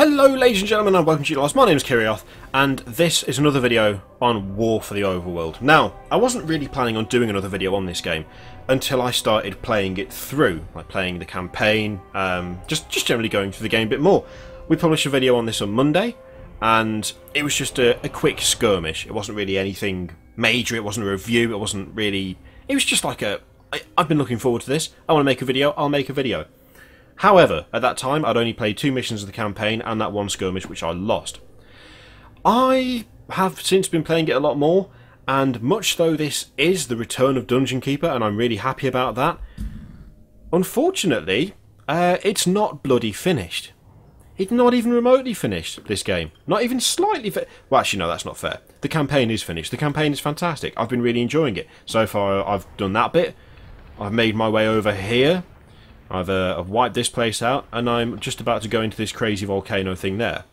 Hello ladies and gentlemen and welcome to Stylosa. My name is Kirioth and this is another video on War for the Overworld. Now, I wasn't really planning on doing another video on this game until I started playing it through, like playing the campaign, just generally going through the game a bit more. We published a video on this on Monday and it was just a quick skirmish. It wasn't really anything major, it wasn't a review, it wasn't really... It was just like I've been looking forward to this, I want to make a video, I'll make a video. However, at that time, I'd only played 2 missions of the campaign and that one skirmish, which I lost. I have since been playing it a lot more, and much though this is the return of Dungeon Keeper, and I'm really happy about that, unfortunately, it's not bloody finished. It's not even remotely finished, this game. Not even slightly well, actually, no, that's not fair. The campaign is finished. The campaign is fantastic. I've been really enjoying it. So far, I've done that bit. I've made my way over here. I've wiped this place out, and I'm just about to go into this crazy volcano thing there.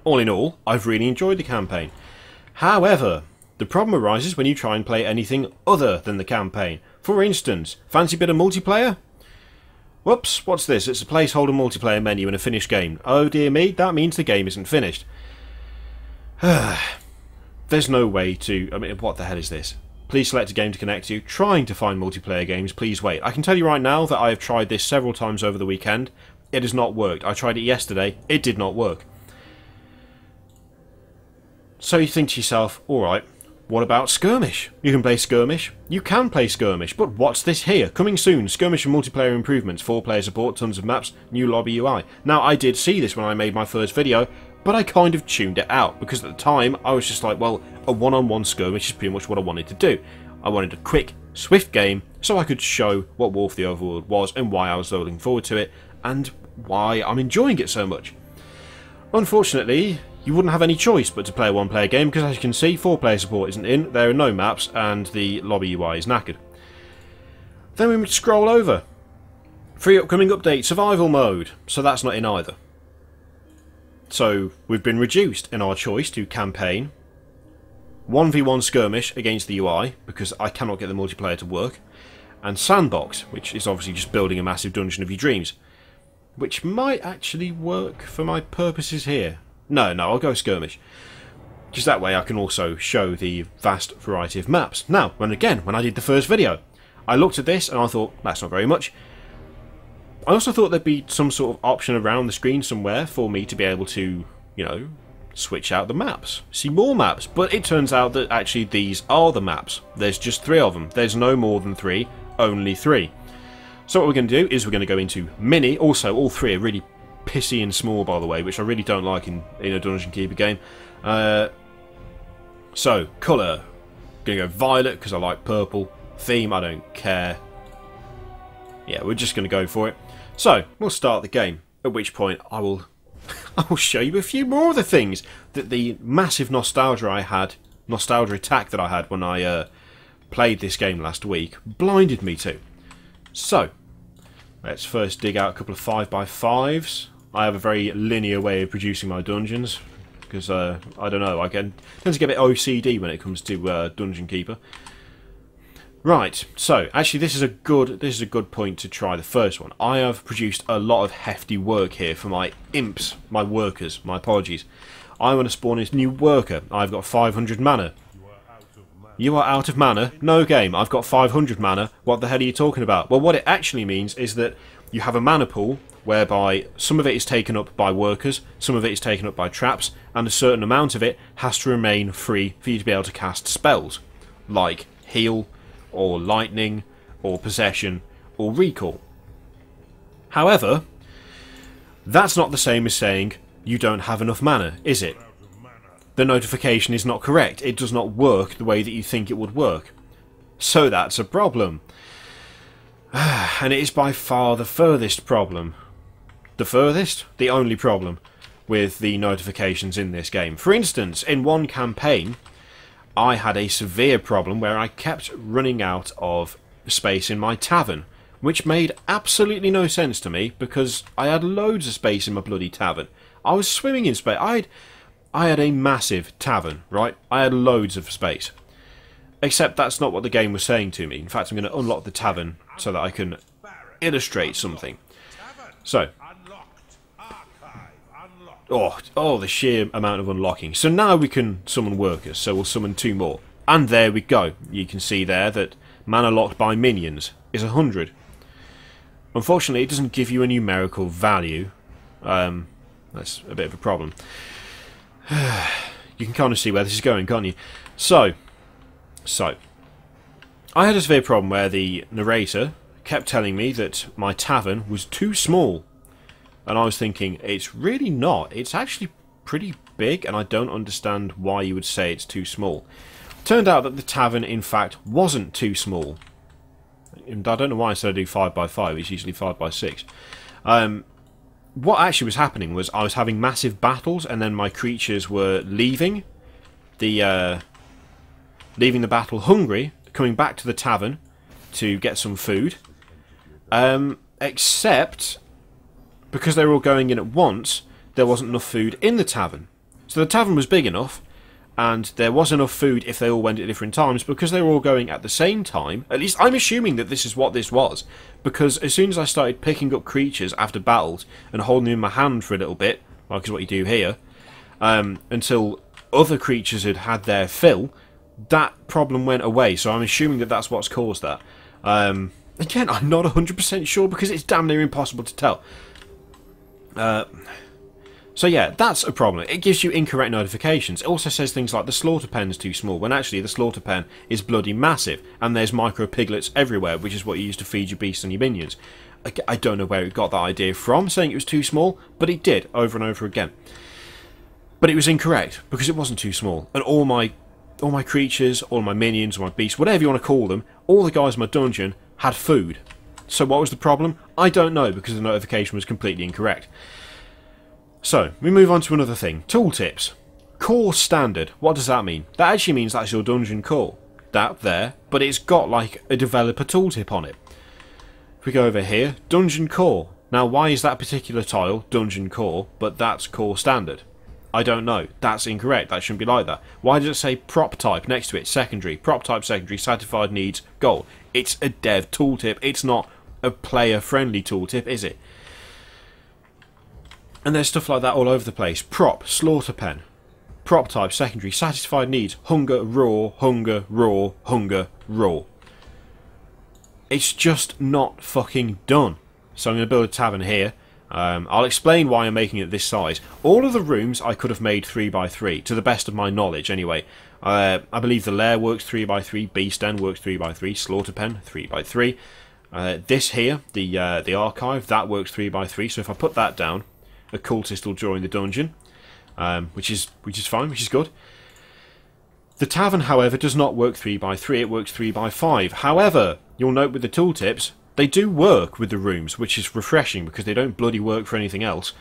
All in all, I've really enjoyed the campaign. However, the problem arises when you try and play anything other than the campaign. For instance, fancy bit of multiplayer? Whoops, what's this? It's a placeholder multiplayer menu in a finished game. Oh dear me, that means the game isn't finished. There's no way to... I mean, what the hell is this? Please select a game to connect to. Trying to find multiplayer games, please wait. I can tell you right now that I have tried this several times over the weekend. It has not worked. I tried it yesterday. It did not work. So you think to yourself, alright, what about Skirmish? You can play Skirmish. You can play Skirmish, but what's this here? Coming soon, Skirmish and multiplayer improvements, 4-player support, tons of maps, new lobby UI. Now, I did see this when I made my first video, but I kind of tuned it out, because at the time, I was just like, well, a one-on-one skirmish is pretty much what I wanted to do. I wanted a quick, swift game, so I could show what War for the Overworld was, and why I was so looking forward to it, and why I'm enjoying it so much. Unfortunately, you wouldn't have any choice but to play a one-player game, because as you can see, 4-player support isn't in, there are no maps, and the lobby UI is knackered. Then we scroll over. Free upcoming update, survival mode, so that's not in either. So, we've been reduced in our choice to campaign, 1v1 skirmish against the UI, because I cannot get the multiplayer to work, and sandbox, which is obviously just building a massive dungeon of your dreams, which might actually work for my purposes here. No, I'll go skirmish. Just that way I can also show the vast variety of maps. Now, when I did the first video, I looked at this and I thought, that's not very much. I also thought there'd be some sort of option around the screen somewhere for me to be able to, you know, switch out the maps, see more maps, but it turns out that actually these are the maps. There's just 3 of them. There's no more than 3, only 3. So what we're going to do is we're going to go into mini. Also, all 3 are really pissy and small, by the way, which I really don't like in a Dungeon Keeper game. So, colour, going to go violet because I like purple. Theme, I don't care. Yeah, we're just going to go for it. So, we'll start the game, at which point I will show you a few more of the things that the massive nostalgia attack that I had when I played this game last week blinded me to. So, let's first dig out a couple of 5x5s. I have a very linear way of producing my dungeons, because, I don't know, I tend to get a bit OCD when it comes to Dungeon Keeper. Right, so actually this is a good point to try the first one. I have produced a lot of hefty work here for my imps, my workers, my apologies. I want to spawn this new worker. I've got 500 mana. You are out of mana? No game, I've got 500 mana. What the hell are you talking about? Well, what it actually means is that you have a mana pool whereby some of it is taken up by workers, some of it is taken up by traps, and a certain amount of it has to remain free for you to be able to cast spells, like heal, or lightning, or possession, or recall. However, that's not the same as saying you don't have enough mana, is it? The notification is not correct. It does not work the way that you think it would work. So that's a problem. And it is by far the furthest problem. The furthest? The only problem with the notifications in this game. For instance, in one campaign, I had a severe problem where I kept running out of space in my tavern, which made absolutely no sense to me because I had loads of space in my bloody tavern. I was swimming in space. I had a massive tavern, right? I had loads of space. Except that's not what the game was saying to me. In fact, I'm going to unlock the tavern so that I can illustrate something. So, Oh, the sheer amount of unlocking. So now we can summon workers, so we'll summon 2 more. And there we go. You can see there that mana locked by minions is 100. Unfortunately, it doesn't give you a numerical value. That's a bit of a problem. You can kind of see where this is going, can't you? So, I had a severe problem where the narrator kept telling me that my tavern was too small. And I was thinking, it's really not. It's actually pretty big, and I don't understand why you would say it's too small. Turned out that the tavern, in fact, wasn't too small. And I don't know why I said I do 5x5, it's usually 5x6. What actually was happening was I was having massive battles, and then my creatures were leaving the battle hungry, coming back to the tavern to get some food. Except, because they were all going in at once, there wasn't enough food in the tavern. So the tavern was big enough, and there was enough food if they all went at different times, because they were all going at the same time. At least I'm assuming that this is what this was, because as soon as I started picking up creatures after battles and holding them in my hand for a little bit, like is what you do here, until other creatures had had their fill, that problem went away. So I'm assuming that that's what's caused that. Again, I'm not 100% sure, because it's damn near impossible to tell. So yeah, that's a problem. It gives you incorrect notifications. It also says things like the slaughter pen is too small, when actually the slaughter pen is bloody massive, and there's micro piglets everywhere, which is what you use to feed your beasts and your minions. I don't know where it got that idea from, saying it was too small, but it did, over and over again. But it was incorrect, because it wasn't too small, and all my creatures, all my minions, my beasts, whatever you want to call them, all the guys in my dungeon had food. So what was the problem? I don't know, because the notification was completely incorrect. So, we move on to another thing. Tooltips. Core standard. What does that mean? That actually means that's your dungeon core. That there, but it's got like a developer tooltip on it. If we go over here, dungeon core. Now, why is that particular tile dungeon core, but that's core standard? I don't know. That's incorrect. That shouldn't be like that. Why does it say prop type next to it? Secondary. Prop type secondary. Satisfied needs goal. It's a dev tooltip. It's not a player-friendly tooltip, is it? And there's stuff like that all over the place. Prop, slaughter pen. Prop type, secondary, satisfied needs, hunger, raw, hunger, raw, hunger, raw. It's just not fucking done. So I'm going to build a tavern here. I'll explain why I'm making it this size. All of the rooms I could have made 3x3, to the best of my knowledge anyway. I believe the lair works 3x3, beast den works 3x3, slaughter pen 3x3. This here, the archive, that works 3x3, so if I put that down, a cultist will join the dungeon, which is fine, which is good. The tavern, however, does not work 3x3, it works 3x5. However, you'll note with the tooltips, they do work with the rooms, which is refreshing, because they don't bloody work for anything else.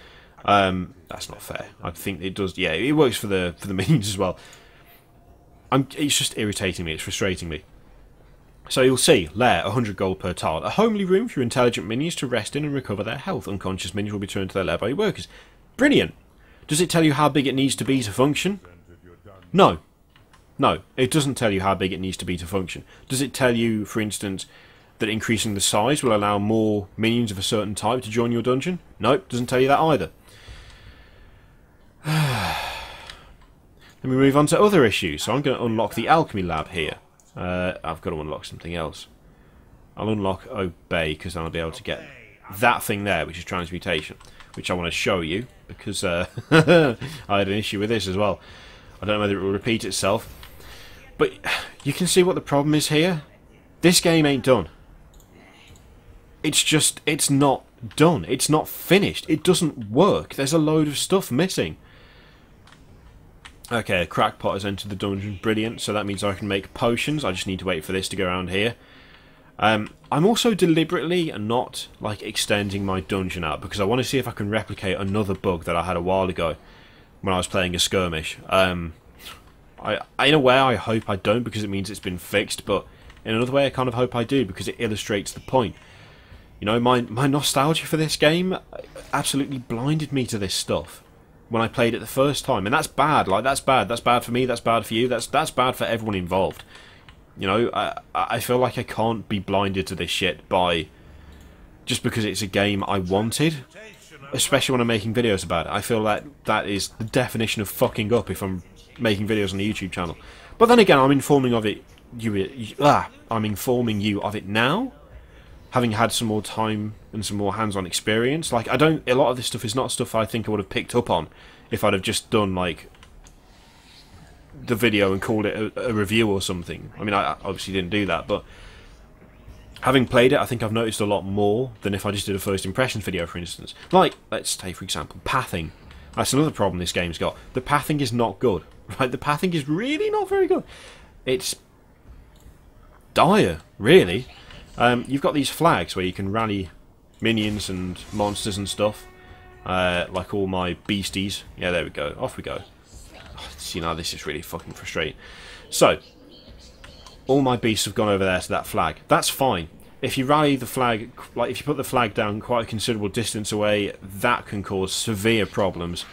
That's not fair. I think it does, yeah, it works for the minions as well. It's just irritating me, it's frustrating me. So you'll see, lair, 100 gold per tile. A homely room for your intelligent minions to rest in and recover their health. Unconscious minions will be turned to their lair by your workers. Brilliant! Does it tell you how big it needs to be to function? No. No, it doesn't tell you how big it needs to be to function. Does it tell you, for instance, that increasing the size will allow more minions of a certain type to join your dungeon? No, it doesn't tell you that either. Then we move on to other issues. So I'm going to unlock the alchemy lab here. I've got to unlock something else. I'll unlock obey, because then I'll be able to get that thing there, which is transmutation, which I want to show you, because I had an issue with this as well. I don't know whether it will repeat itself, but you can see what the problem is here. This game ain't done. It's not done. It's not finished. It doesn't work. There's a load of stuff missing. Okay, a crackpot has entered the dungeon. Brilliant. So that means I can make potions. I just need to wait for this to go around here. I'm also deliberately not like extending my dungeon out, because I want to see if I can replicate another bug that I had a while ago when I was playing a skirmish. In a way I hope I don't, because it means it's been fixed, but in another way I kind of hope I do, because it illustrates the point. You know, my nostalgia for this game absolutely blinded me to this stuff when I played it the first time, and that's bad. Like, that's bad. That's bad for me. That's bad for you. That's bad for everyone involved. You know, I feel like I can't be blinded to this shit by just because it's a game I wanted. especially when I'm making videos about it. I feel that that is the definition of fucking up if I'm making videos on the YouTube channel. But then again, I'm informing of it. I'm informing you of it now, having had some more time and some more hands-on experience. Like, a lot of this stuff is not stuff I think I would have picked up on if I'd have just done, like, the video and called it a review or something. I mean, I obviously didn't do that, but having played it, I think I've noticed a lot more than if I just did a first impressions video, for instance. Like, let's take, for example, pathing. That's another problem this game's got. The pathing is not good. Right? The pathing is really not very good. It's dire, really. You've got these flags where you can rally minions and monsters and stuff. Like all my beasties. Yeah, there we go. Off we go. See, now this is really fucking frustrating. So, all my beasts have gone over there to that flag. That's fine. If you rally the flag, like if you put the flag down quite a considerable distance away, that can cause severe problems.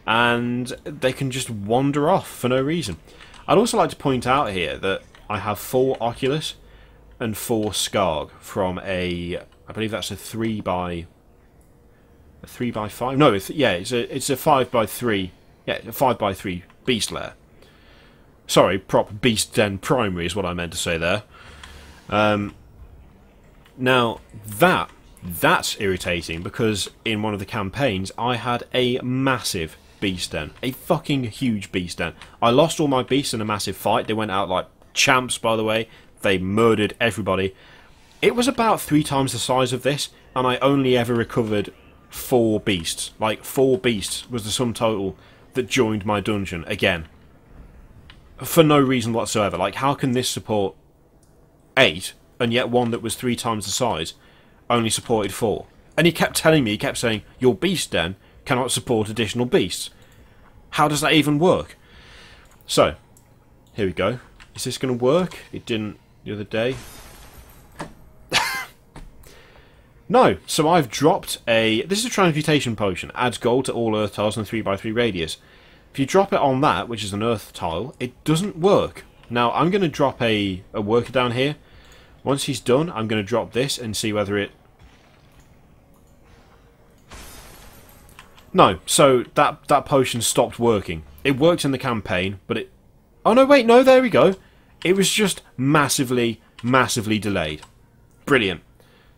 And they can just wander off for no reason. I'd also like to point out here that I have 4 Oculus and 4 Skarg from I believe that's a 3x5. No, it's a 5x3. Yeah, a 5x3 beast lair. Sorry, prop beast den primary is what I meant to say there. Now that's irritating because in one of the campaigns I had a massive beast den, a fucking huge beast den. I lost all my beasts in a massive fight. They went out like champs, by the way. They murdered everybody. It was about 3 times the size of this, and I only ever recovered 4 beasts. Like, 4 beasts was the sum total that joined my dungeon again. For no reason whatsoever. Like, how can this support 8, and yet one that was 3 times the size only supported 4? And he kept telling me, he kept saying, your beast den cannot support additional beasts. How does that even work? So, here we go. Is this going to work? It didn't the other day. No, so I've dropped this is a transmutation potion. Adds gold to all earth tiles in a 3x3 radius. If you drop it on that, which is an earth tile, it doesn't work. Now, I'm going to drop a worker down here. Once he's done, I'm going to drop this and see whether it... No, so that potion stopped working. It worked in the campaign, but it... Oh no, wait, no, there we go. It was just massively, massively delayed. Brilliant.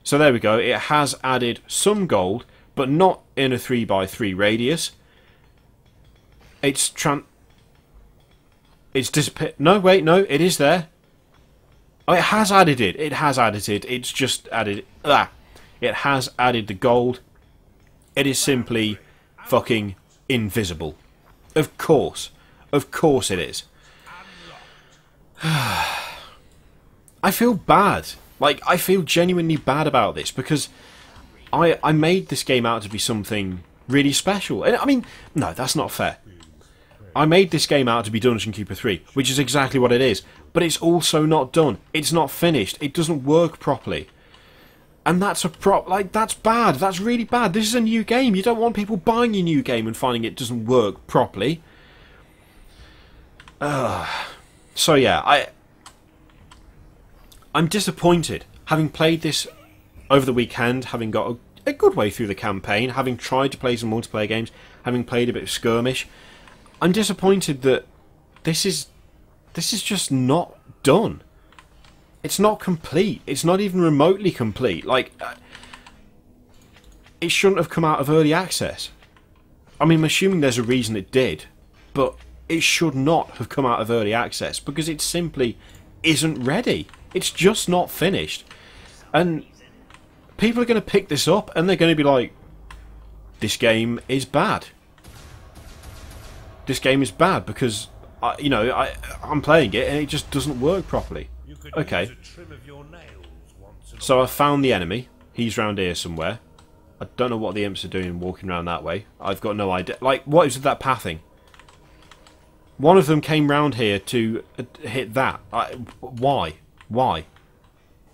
So there we go. It has added some gold, but not in a 3x3 radius. It's disappeared. No, wait, no, it is there. Oh, it has added it. It has added it. It's just added... It has added the gold. It is simply fucking invisible. Of course. Of course it is. I feel bad. Like, I feel genuinely bad about this because I made this game out to be something really special. And I mean, no, that's not fair. I made this game out to be Dungeon Keeper 3, which is exactly what it is. But it's also not done. It's not finished. It doesn't work properly. And that's that's bad. That's really bad. This is a new game. You don't want people buying your new game and finding it doesn't work properly. So yeah, I'm disappointed. Having played this over the weekend, having got a good way through the campaign, having tried to play some multiplayer games, having played a bit of skirmish, I'm disappointed that this is just not done. It's not complete. It's not even remotely complete. Like, it shouldn't have come out of early access. I mean, I'm assuming there's a reason it did, but it should not have come out of early access because it simply isn't ready. It's just not finished. And people are going to pick this up and they're going to be like, this game is bad. This game is bad because, I'm playing it and it just doesn't work properly. Okay. So I've found the enemy. He's round here somewhere. I don't know what the imps are doing walking around that way. I've got no idea. Like, what is with that pathing? One of them came round here to hit that. Why? Why?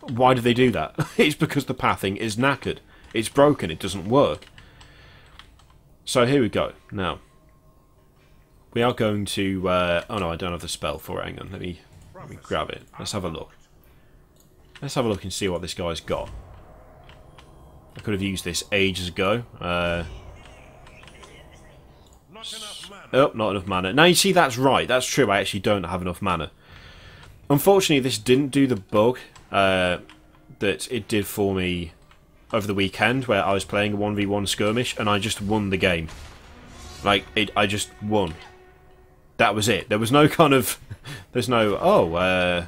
Why do they do that? It's because the pathing is knackered. It's broken. It doesn't work. So here we go. Now, we are going to... oh no, I don't have the spell for it. Hang on. Let me grab it. Let's have a look. Let's have a look and see what this guy's got. I could have used this ages ago. Oh, not enough mana. Now you see, that's right. That's true. I actually don't have enough mana. Unfortunately, this didn't do the bug that it did for me over the weekend, where I was playing a 1v1 skirmish and I just won the game. Like, I just won. That was it. There was no kind of... There's no,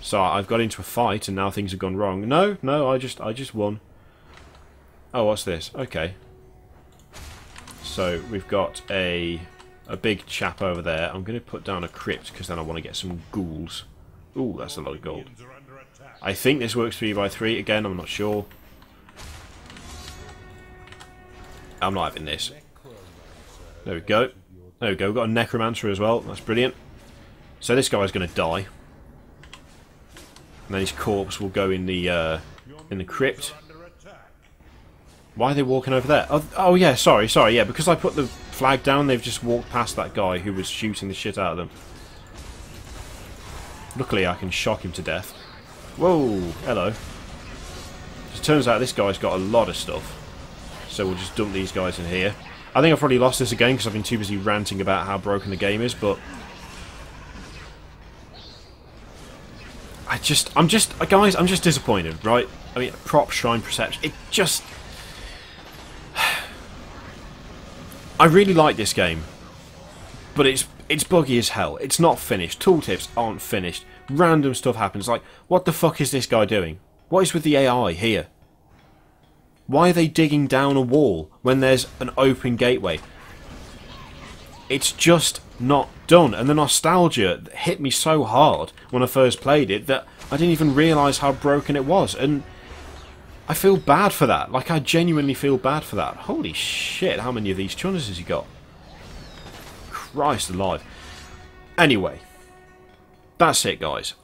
so I've got into a fight and now things have gone wrong. No, I just won. Oh, what's this? Okay. So, we've got a big chap over there. I'm going to put down a crypt, because then I want to get some ghouls. Ooh, that's a lot of gold. I think this works 3x3. Again, I'm not sure. I'm not having this. There we go. There we go. We've got a necromancer as well. That's brilliant. So this guy's going to die. And then his corpse will go in the crypt. Why are they walking over there? Oh yeah, sorry, yeah, because I put the flag down, they've just walked past that guy who was shooting the shit out of them. Luckily I can shock him to death. Whoa, hello. It turns out this guy's got a lot of stuff. So we'll just dump these guys in here. I think I've probably lost this again because I've been too busy ranting about how broken the game is, but... guys, I'm just disappointed, right? I mean, prop shrine perception, it just... I really like this game, but it's buggy as hell. It's not finished. Tooltips aren't finished. Random stuff happens. Like, what the fuck is this guy doing? What is with the AI here? Why are they digging down a wall when there's an open gateway? It's just not done. And the nostalgia hit me so hard when I first played it that I didn't even realise how broken it was. And I feel bad for that. Like, I genuinely feel bad for that. Holy shit, how many of these chunners has he got? Christ alive. Anyway, that's it, guys.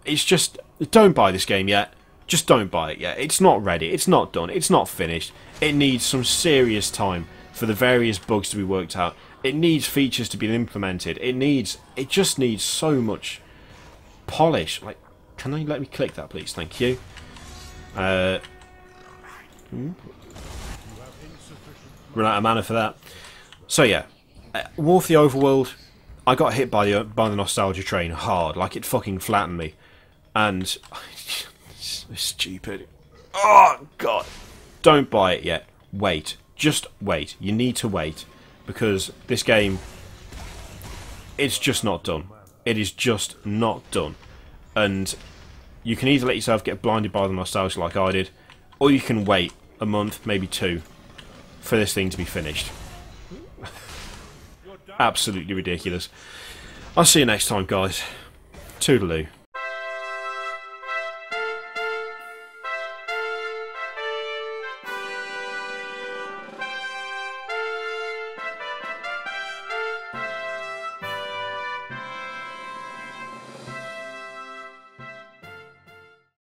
It's just, don't buy this game yet. Just don't buy it yet. It's not ready. It's not done. It's not finished. It needs some serious time for the various bugs to be worked out. It needs features to be implemented. It just needs so much polish. Like, can you let me click that, please? Thank you. Run out of mana for that. So yeah, War of the Overworld. I got hit by the nostalgia train hard. Like, it fucking flattened me, and it's stupid. Oh god! Don't buy it yet. Wait. Just wait. You need to wait, because this game, it's just not done. It is just not done, and you can either let yourself get blinded by the nostalgia like I did, or you can wait a month, maybe two, for this thing to be finished. Absolutely ridiculous. I'll see you next time, guys. Toodaloo.